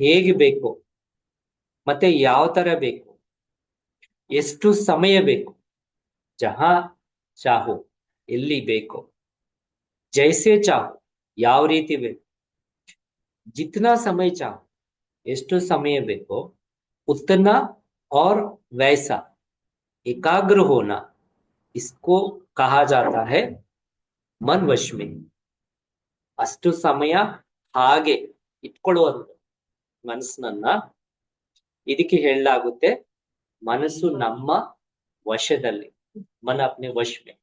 ಹೇಗೆ ಬೇಕು ಮತ್ತೆ ಯಾವ ತರ ಬೇಕು, ಎಷ್ಟು ಸಮಯ ಬೇಕು, ಜಹಾ ಚಾಹೋ ಎಲ್ಲಿ ಬೇಕು, ಜೈಸೆ ಚಾಹೋ ಯಾವ ರೀತಿ ಬೇಕು, ಜಿತ್ನಾ ಸಮಯ ಚಾಹೋ ಎಷ್ಟು ಸಮಯ ಬೇಕು, उतना और वैसा एकाग्र होना, इसको कहा जाता है मन वश में। ಅಷ್ಟು ಸಮಯ ಹಾಗೆ ಇಟ್ಕೊಳ್ಳುವಂತ ಮನಸ್ಸನ್ನ ಇದಕ್ಕೆ ಹೇಳಲಾಗುತ್ತೆ ಮನಸ್ಸು ನಮ್ಮ ವಶದಲ್ಲಿ, मन अपने वश में,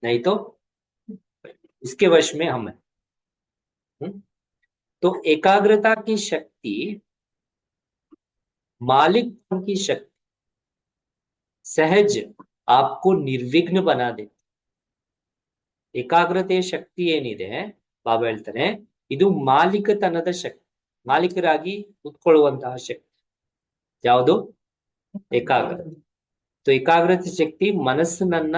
नहीं तो इसके वश में हम है। तो एकाग्रता की शक्ति मालिक की शक्ति सहज आपको निर्विघ्न बना देती। ಏಕಾಗ್ರತೆ ಶಕ್ತಿ ಏನಿದೆ, ಬಾಬಾ ಹೇಳ್ತಾನೆ ಇದು ಮಾಲೀಕತನದ ಶಕ್ತಿ, ಮಾಲೀಕರಾಗಿ ಕುತ್ಕೊಳ್ಳುವಂತಹ ಶಕ್ತಿ ಯಾವುದು? ಏಕಾಗ್ರತೆ। तो ಏಕಾಗ್ರತೆ ಶಕ್ತಿ ಮನಸ್ಸನ್ನ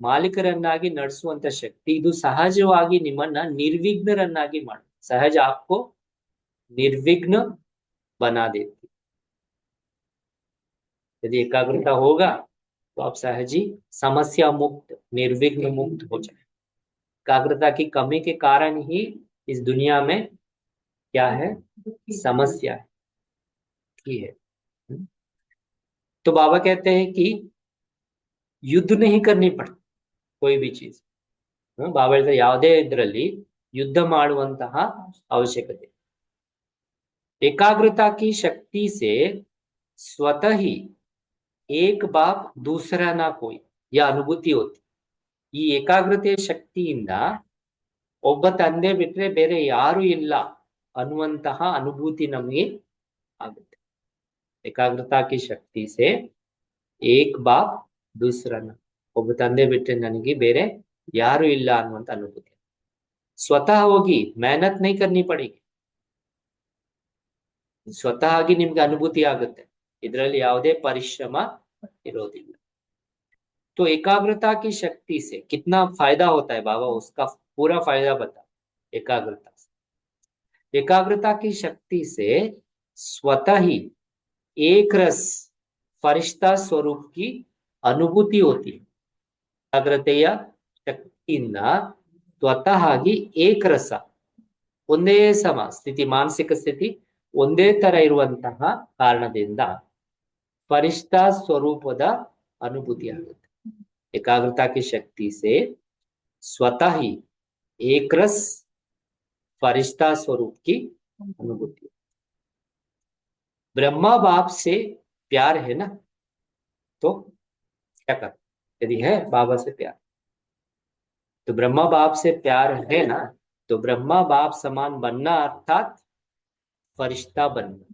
ಮಾಲೀಕರನ್ನಾಗಿ ನಡೆಸುವಂತ ಶಕ್ತಿ, ಇದು ಸಹಜವಾಗಿ ನಿಮ್ಮನ್ನ ನಿರ್ವಿಘ್ನರನ್ನಾಗಿ ಮಾಡಿ, ಸಹಜ आपको निर्विघ्न बना देती। यदि एकाग्रता होगा तो आप सहज ही समस्या मुक्त, निर्विघ्न मुक्त हो जाए। एकाग्रता की कमी के कारण ही इस दुनिया में क्या है? समस्या है। तो बाबा कहते हैं कि युद्ध नहीं करनी पड़ती कोई भी चीज। ಬಾಬಾ ಹೇಳ್ತಾರೆ ಯಾವುದೇ ಇದ್ರಲ್ಲಿ ಯುದ್ಧ ಮಾಡುವಂತಹ ಅವಶ್यकತೆ. एकाग्रता की शक्ति से स्वतः ही एक बाप दूसरा ना कोई यह अनुभूति होती. ಈ ಏಕಾಗ್ರತೆ ಶಕ್ತಿಯಿಂದ ಒಬ್ಬ ತಂದೆ ಬಿಟ್ರೆ ಬೇರೆ ಯಾರು ಇಲ್ಲ ಅನ್ನುವಂತಹ ಅನುಭೂತಿ ನಮಗೆ ಆಗುತ್ತೆ. ಏಕಾಗ್ರತಾ ಕಿ ಶಕ್ತಿ ಸೆ ಏಕ್ ಬಾಪ್ ದೂಸರನ, ಒಬ್ಬ ತಂದೆ ಬಿಟ್ರೆ ನನಗೆ ಬೇರೆ ಯಾರು ಇಲ್ಲ ಅನ್ನುವಂತ ಅನುಭೂತಿ. ಸ್ವತಃ ಹೋಗಿ ಮೆಹನತ್ ನೈ ಕರ್ನಿ ಪಡೇಗಿ, ಸ್ವತಃ ಆಗಿ ನಿಮ್ಗೆ ಅನುಭೂತಿ ಆಗುತ್ತೆ, ಇದರಲ್ಲಿ ಯಾವುದೇ ಪರಿಶ್ರಮ ಇರೋದಿಲ್ಲ. तो एकाग्रता की शक्ति से कितना फायदा होता है बाबा, उसका पूरा फायदा बता. एकाग्रता की शक्ति से स्वतः ही एक रस फरिश्ता स्वरूप की अनुभूति होती है. एकाग्रತೆಯ ಶಕ್ತಿಯಿಂದ ಸ್ವತಃ ಆಗಿ ಏಕರಸ, ಒಂದೇ ಸಮ ಸ್ಥಿತಿ, ಮಾನಸಿಕ ಸ್ಥಿತಿ ಒಂದೇ ತರ ಇರುವಂತಹ ಕಾರಣದಿಂದ ಫರಿಷ್ಠಾ ಸ್ವರೂಪದ ಅನುಭೂತಿ ಆಗುತ್ತೆ. एकाग्रता की शक्ति से स्वतः ही एक रस फरिश्ता स्वरूप की अनुभूति. ब्रह्मा बाप से प्यार है ना, तो क्या कर, यदि है बाबा से प्यार, तो ब्रह्मा बाप से प्यार है ना, तो ब्रह्मा बाप समान बनना अर्थात फरिश्ता बनना.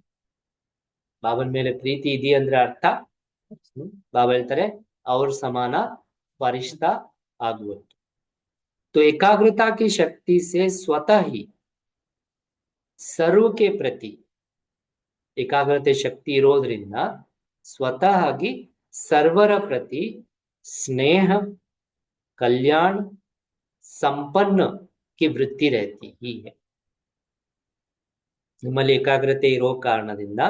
बाबन मेले प्रीति इदी अंद्रे अर्थ बाबा ಹೇಳ್ತಾರೆ ಅವ್ರ ಸಮಾನ फरिश्ता आगुवंतु. तो एकाग्रता की शक्ति से स्वतः ही सर्व के प्रति एकाग्रते शक्ति इरोद्रिंद स्वतः आगी सर्वर प्रति स्नेह, कल्याण, संपन्न की वृत्ति रहती ही है. ನಿಮ್ಮಲ್ಲಿ ಏಕಾಗ್ರತೆ ಇರೋ ಕಾರಣದಿಂದ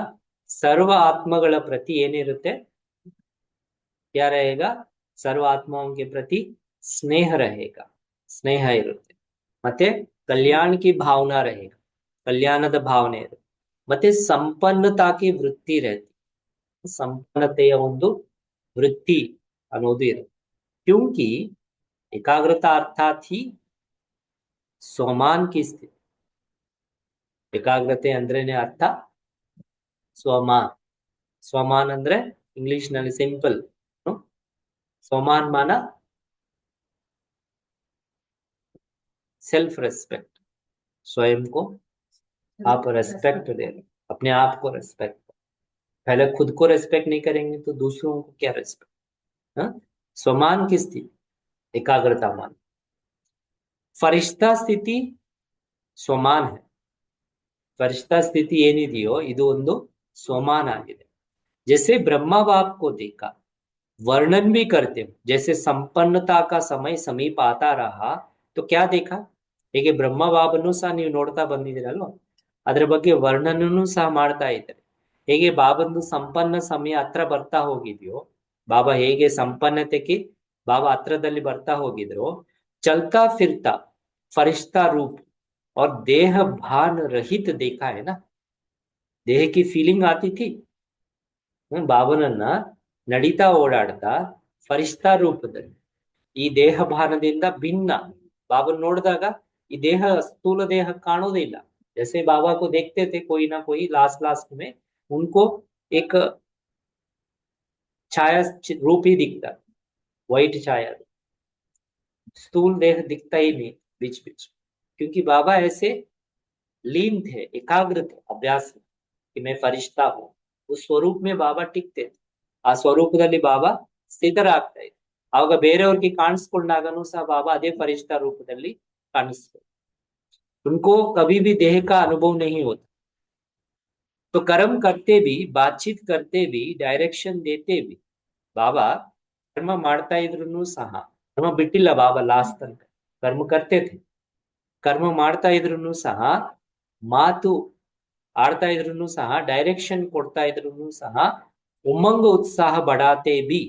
ಸರ್ವ ಆತ್ಮಗಳ ಪ್ರತಿ ಏನಿರುತ್ತೆ, क्या रहेगा, सर्व आत्माओं के प्रति स्नेह रहेगा, स्नेह ಇರುತ್ತೆ. ಮತ್ತೆ ಕಲ್ಯಾಣ की भावना रहेगा, ಕಲ್ಯಾಣದ ಭಾವನೆ ಇರುತ್ತೆ. ಮತ್ತೆ ಸಂಪನ್ನತಾ की ವೃತ್ತಿ रहती, ಸಂಪನ್ನತೆಯ ಒಂದು ವೃತ್ತಿ ಅನ್ನೋದು ಇರುತ್ತೆ. क्योंकि एकाग्रता अर्थात ही स्वमान की स्थिति. ಏಕಾಗ್ರತೆ ಅಂದ್ರೇನೆ ಅರ್ಥ ಸ್ವಮಾನ್. ಸ್ವಮಾನ್ ಅಂದ್ರೆ ಇಂಗ್ಲಿಷ್ ನಲ್ಲಿ ಸಿಂಪಲ್, स्वमान माना सेल्फ रेस्पेक्ट, स्वयं को आप रेस्पेक्ट दे, अपने आप को रेस्पेक्ट. पहले खुद को रेस्पेक्ट नहीं करेंगे तो दूसरों को क्या रेस्पेक्ट. स्वमान की स्थिति एकाग्रता मान. फरिश्ता स्थिति स्वमान है. फरिश्ता स्थिति ಏನಿದೆಯೋ ಇದು ಒಂದು ಸ್ವಮಾನ ಆಗಿದೆ. जैसे ब्रह्मा बाप को देखा, वर्णन भी करते हो, जैसे संपन्नता का समय समीप आता रहा तो क्या देखा, ಹೇಗೆ ಬ್ರಹ್ಮ ಬಾಬನ್ನು ಸಹ ನೀವು ನೋಡ್ತಾ ಬಂದಿದ್ದೀರಲ್ವ, ಅದರ ಬಗ್ಗೆ ವರ್ಣನೂ ಸಹ ಮಾಡ್ತಾ ಇದ್ದಾರೆ. ಹೇಗೆ ಬಾಬಂದು ಸಂಪನ್ನ ಸಮಯ ಹತ್ರ ಬರ್ತಾ ಹೋಗಿದ್ಯೋ, ಬಾಬಾ ಹೇಗೆ ಸಂಪನ್ನತೆಗೆ ಬಾಬಾ ಹತ್ರದಲ್ಲಿ ಬರ್ತಾ ಹೋಗಿದ್ರು, चलता फिरता फरिश्ता रूप और देह भान रहित देखा है ना. देह की फीलिंग आती थी, ಬಾಬನನ್ನ ನಡೀತಾ ಓಡಾಡ್ತಾ ಫರಿಷ್ಠಾ ರೂಪದಲ್ಲಿ ಈ ದೇಹ ಭಾನದಿಂದ ಭಿನ್ನ ಬಾಬನ್ ನೋಡಿದಾಗ ಈ ದೇಹ ಸ್ಥೂಲ ದೇಹ ಕಾಣೋದಿಲ್ಲ. जैसे बाबा को देखते थे कोई ना कोई लास्ट में उनको एक छाया रूप ही दिखता, व्हाइट छाया, स्थूल देह दिखता ही नहीं बीच बीच, क्योंकि बाबा ऐसे लीन थे, एकाग्र थे अभ्यास में कि मैं फरिश्ता हूँ. उस स्वरूप में बाबा टिकते थे, ಆ ಸ್ವರೂಪದಲ್ಲಿ ಬಾಬಾ ಸ್ಥಿತರಾಗ್ತಾ ಇದ್ರು. ಆವಾಗ ಬೇರೆಯವ್ರಿಗೆ ಕಾಣಿಸ್ಕೊಂಡಾಗನೂ ಸಹ ಬಾಬಾ ಅದೇ ಫರಿಷ್ಠಾ ರೂಪದಲ್ಲಿ ಕಾಣಿಸ್ತಾರೆ. उनको कभी भी देह का अनुभव नहीं होता. तो कर्म करते भी, बातचीत करते भी, डायरेक्शन देते भी, बाबा कर्म ಮಾಡ್ತಾ ಇದ್ರೂ ಸಹ, कर्म ಬಿಟ್ಟಿಲ್ಲ ಬಾಬಾ ಲಾಸ್ಟ್ ತನಕ, कर्म करते थे, कर्म ಮಾಡ್ತಾ ಇದ್ರೂ ಸಹ, ಮಾತು ಆಡ್ತಾ ಇದ್ರೂ ಸಹ, ಡೈರೆಕ್ಷನ್ ಕೊಡ್ತಾ ಇದ್ರೂ ಸಹ, ಉಮಂಗ ಉತ್ಸಾಹ ಬಡಾತೆ ಬಿ,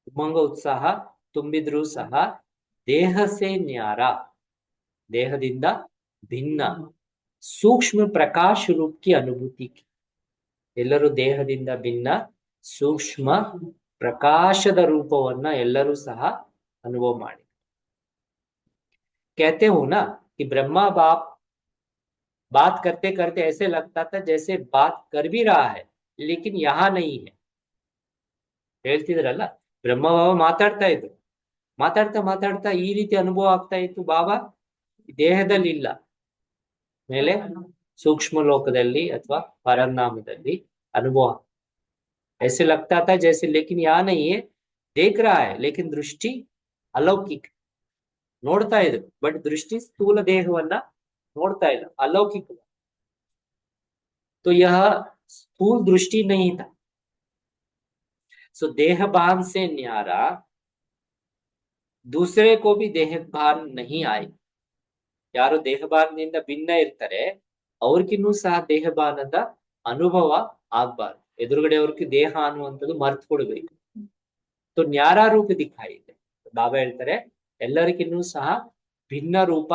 ಉಮಂಗ ಉತ್ಸಾಹ ತುಂಬಿದ್ರೂ ಸಹ, ದೇಹ ಸೇ ನ್ಯಾರ, ದೇಹದಿಂದ ಭಿನ್ನ ಸೂಕ್ಷ್ಮ ಪ್ರಕಾಶ ರೂಪ की ಅನುಭೂತಿ. ಎಲ್ಲರೂ ದೇಹದಿಂದ ಭಿನ್ನ ಸೂಕ್ಷ್ಮ ಪ್ರಕಾಶದ ರೂಪವನ್ನ ಎಲ್ಲರೂ ಸಹ ಅನುಭವ ಮಾಡಿ. कहते हो ना कि ब्रह्मा बाप बात करते करते ऐसे लगता था जैसे बात कर भी रहा है लेकिन यहाँ नहीं है. ಹೇಳ್ತಿದ್ರಲ್ಲ, ಬ್ರಹ್ಮ ಬಾಬಾ ಮಾತಾಡ್ತಾ ಇದ್ರು. ಮಾತಾಡ್ತಾ ಮಾತಾಡ್ತಾ ಈ ರೀತಿ ಅನುಭವ ಆಗ್ತಾ ಇತ್ತು, ಬಾಬಾ ದೇಹದಲ್ಲಿ ಇಲ್ಲ, ಮೇಲೆ ಸೂಕ್ಷ್ಮ ಲೋಕದಲ್ಲಿ ಅಥವಾ ಪರನಾಮದಲ್ಲಿ ಅನುಭವ. ऐसे लगता था जैसे, लेकिन यहाँ नहीं है, देख रहा है लेकिन दृष्टि अलौकिक. ನೋಡ್ತಾ ಇದ್ರು ಬಟ್ ದೃಷ್ಟಿ ಸ್ಥೂಲ ದೇಹವನ್ನ ನೋಡ್ತಾ ಇಲ್ಲ, अलौकिक. तो यह स्थूल दृष्टि नहीं था. सो देह भान से न्यारा दूसरे को भी देह भान नहीं आए. ಯಾರು ದೇಹಭಾನದಿಂದ ಭಿನ್ನ ಇರ್ತಾರೆ ಅವ್ರಿಗಿನ್ನೂ ಸಹ ದೇಹಭಾನದ ಅನುಭವ ಆಗ್ಬಾರ್ದು. ಎದುರುಗಡೆ ಅವ್ರಿಗೆ ದೇಹ ಅನ್ನುವಂಥದ್ದು ಮರ್ತು ಕೊಡ್ಬೇಕು. तो न्यारा रूप दिखाई ಇದೆ. ಬಾಬಾ ಹೇಳ್ತಾರೆ ಎಲ್ಲರಿಗಿನ್ನೂ ಸಹ ಭಿನ್ನ ರೂಪ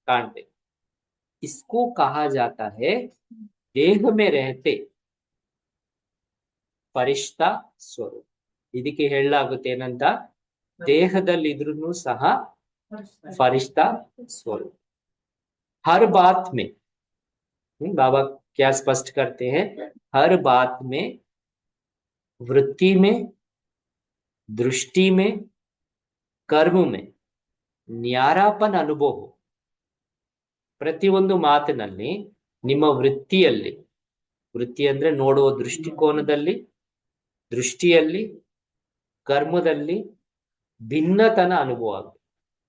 ಕಾಣ್ಬೇಕು. इसको कहा जाता है देह में रहते ಫರಿಷ್ಠಾ ಸ್ವರೂಪ. ಇದಕ್ಕೆ ಹೇಳಲಾಗುತ್ತೆ ಏನಂತ, ದೇಹದಲ್ಲಿ ಇದ್ರೂ ಸಹ ಫರಿಷ್ಠಾ स्वरूप. हर बात में, बाबा क्या स्पष्ट करते हैं, हर बात में, वृत्ति में, दृष्टि में, कर्म में ನ್ಯಾರಾಪನ್ ಅನುಭವ. ಪ್ರತಿಯೊಂದು ಮಾತಿನಲ್ಲಿ ನಿಮ್ಮ ವೃತ್ತಿಯಲ್ಲಿ, ವೃತ್ತಿ ಅಂದ್ರೆ ನೋಡುವ ದೃಷ್ಟಿಕೋನದಲ್ಲಿ, ದೃಷ್ಟಿಯಲ್ಲಿ, ಕರ್ಮದಲ್ಲಿ ಭಿನ್ನತನ ಅನುಭವ ಆಗುತ್ತೆ.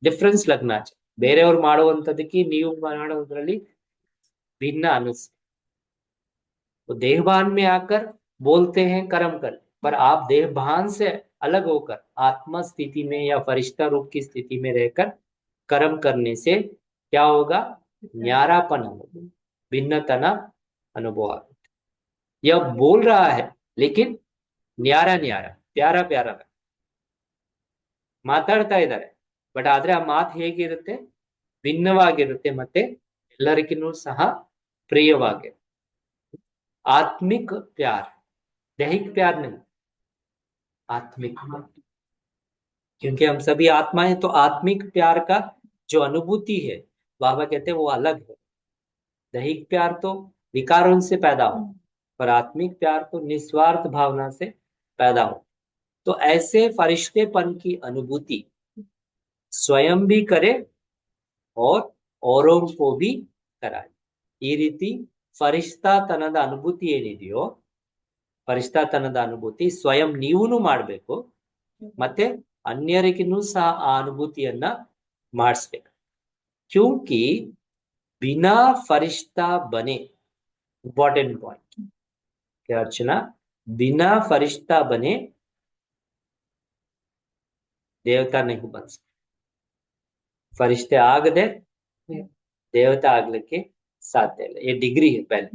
ಡಿಫ್ರೆನ್ಸ್ ಲಗ್ನಾಚ, ಬೇರೆಯವ್ರು ಮಾಡುವಂಥದಕ್ಕೆ ನೀವು ಮಾಡೋದ್ರಲ್ಲಿ भिन्न अनुस. तो देहभान में आकर बोलते हैं कर्म कर, पर आप देहभान से अलग होकर आत्मा स्थिति में या फरिश्ता रूप की स्थिति में रहकर कर्म करने से क्या होगा, न्यारापन अनुभव, भिन्नतना अनुभव. यह बोल रहा है लेकिन न्यारा न्यारा, प्यारा प्यारा ಮಾತಾಡ್ತಾ ಇದ್ದಾರೆ, ಬಟ್ ಆದ್ರೆ ಆ ಮಾತು ಹೇಗಿರುತ್ತೆ, ಭಿನ್ನವಾಗಿರುತ್ತೆ ಮತ್ತೆ ಎಲ್ಲರಿಗೂ ಸಹ प्रियवागे. आत्मिक प्यार, दैहिक प्यार नहीं, आत्मिक. क्योंकि हम सभी आत्मा है, तो आत्मिक प्यार का जो अनुभूति है बाबा कहते हैं वो अलग है. दैहिक प्यार तो विकारों से पैदा हो, पर आत्मिक प्यार तो निस्वार्थ भावना से पैदा हो. तो ऐसे फरिश्तेपन की अनुभूति स्वयं भी करे और औरों को भी कराए. ಈ ರೀತಿ ಫರಿಷ್ಠಾತನದ ಅನುಭೂತಿ ಏನಿದೆಯೋ, ಫರಿಷ್ಠಾತನದ ಅನುಭೂತಿ ಸ್ವಯಂ ನೀವೂ ಮಾಡಬೇಕು ಮತ್ತೆ ಅನ್ಯರಿಗೂ ಸಹ ಆ ಅನುಭೂತಿಯನ್ನ ಮಾಡಿಸ್ಬೇಕು. ಕ್ಯೂಂಕಿ ಬಿನಾ ಫರಿಷ್ಠಾ ಬನೆ, ಇಂಪಾರ್ಟೆಂಟ್ ಪಾಯಿಂಟ್ ಅರ್ಚನಾ, बिना फरिश्ता बने देवता नहीं बन सकते. फरिश्ते ಆಗದೆ ದೇವತಾ ಆಗ್ಲಿಕ್ಕೆ ಸಾಧ್ಯ ಇಲ್ಲ. ये डिग्री है पहले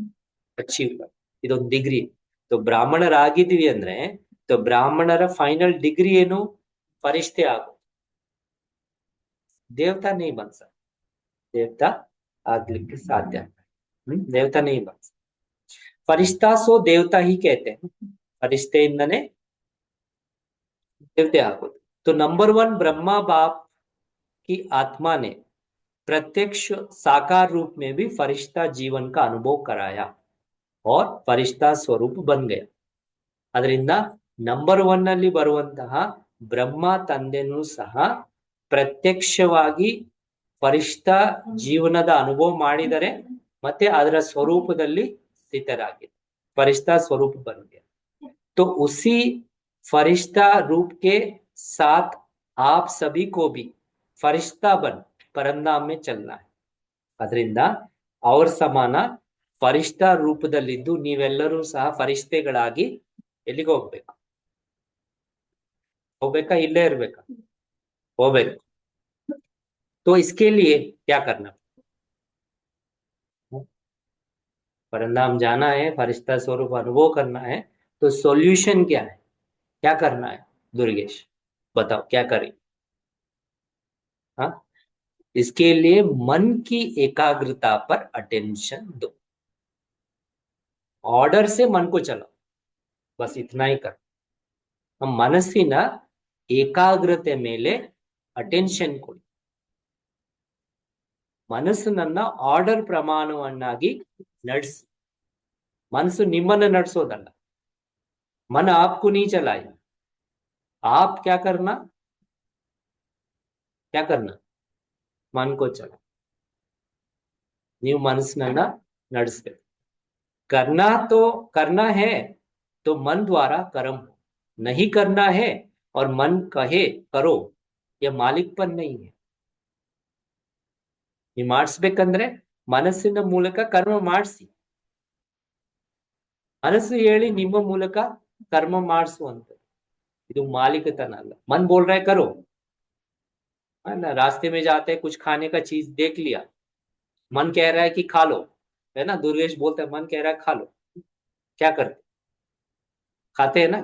अच्छी, ಇದೊಂದು ಡಿಗ್ರಿ. तो ಬ್ರಾಹ್ಮಣರಾಗಿದ್ವಿ ಅಂದ್ರೆ तो ಬ್ರಾಹ್ಮಣರ ಫೈನಲ್ ಡಿಗ್ರಿ ಏನು, ಫರಿಷ್ಠೆ ಆಗೋ. देवता नहीं बन सकते, देवता ಆಗ್ಲಿಕ್ಕೆ ಸಾಧ್ಯ, देवता नहीं बन सकते. फरिश्ता सो देवता ही कहते हैं, फरिश्तेಯಿಂದನೇ देवते ಆಗೋದು. तो नंबर 1 ब्रह्मा बाप की आत्मा ने प्रत्यक्ष साकार रूप में भी फरिश्ता जीवन का अनुभव कराया और फरिश्ता स्वरूप बन गया. ಅದರಿಂದ ನಂಬರ್ 1 ಅಲ್ಲಿ ಬರುವಂತಹ ಬ್ರಹ್ಮ ತಂದೆನೂ ಸಹ ಪ್ರತ್ಯಕ್ಷವಾಗಿ ಫರಿಶ್ತಾ ಜೀವನದ ಅನುಭವ ಮಾಡಿದರೆ ಮತ್ತೆ ಅದರ ಸ್ವರೂಪದಲ್ಲಿ ಸ್ಥಿತರಾಗಿದೆ, फरिश्ता स्वरूप बन गया. तो उसी फरिश्ता रूप के साथ आप सभी को भी फरिश्ता बन परमधाम में चलना है. ಅದರಿಂದ ಅವ್ರ ಸಮಾನ ಫರಿಷ್ಠಾ ರೂಪದಲ್ಲಿದ್ದು ನೀವೆಲ್ಲರೂ ಸಹ ಫರಿಷ್ಠೆಗಳಾಗಿ ಎಲ್ಲಿಗೆ ಹೋಗ್ಬೇಕು, ಹೋಗ್ಬೇಕಾ ಇಲ್ಲೇ ಇರ್ಬೇಕಾ, ಹೋಗ್ಬೇಕು. तो इसके लिए क्या करना, परमधाम जाना है, फरिश्ता स्वरूप अनुभव करना है. तो सॉल्यूशन क्या है, क्या करना है दुर्गेश, बताओ क्या करें. हाँ, इसके लिए मन की एकाग्रता पर अटेंशन दो. ऑर्डर से मन को चलाओ, बस इतना ही कर. हम ಮನಸ್ಸಿನ ಏಕಾಗ್ರತೆ ಮೇಲೆ ಅಟೆನ್ಷನ್ ಕೊಡಿ. ಮನಸ್ಸನ್ನ ಆರ್ಡರ್ ಪ್ರಮಾಣವನ್ನಾಗಿ ನಡೆಸಿ. ಮನಸ್ಸು ನಿಮ್ಮನ್ನ ನಡೆಸೋದಲ್ಲ. मन आपको नहीं चलाए, आप क्या करना, क्या करना, मन को चला. ನೀವು ಮನಸ್ಸನ್ನ ನಡೆಸಬೇಕು. करना है तो मन द्वारा कर्म हो, नहीं करना है और मन कहे करो, ये मालिकपन नहीं है. ನೀವು ಮಾಡಿಸ್ಬೇಕಂದ್ರೆ ಮನಸ್ಸಿನ ಮೂಲಕ ಕರ್ಮ ಮಾಡಿಸಿ. ಮನಸ್ಸು ಹೇಳಿ ನಿಮ್ಮ ಮೂಲಕ कर्म ಮಾಡಿಸುವಂತ ಇದು मालिकतन अल्लाह. मन बोल रहा है करो, है ना, रास्ते में जाते कुछ खाने का चीज देख लिया, मन कह रहा है कि खा लो, है ना, दुर्गेश बोलता है मन कह रहा है खा लो, क्या करते, खाते हैं ना.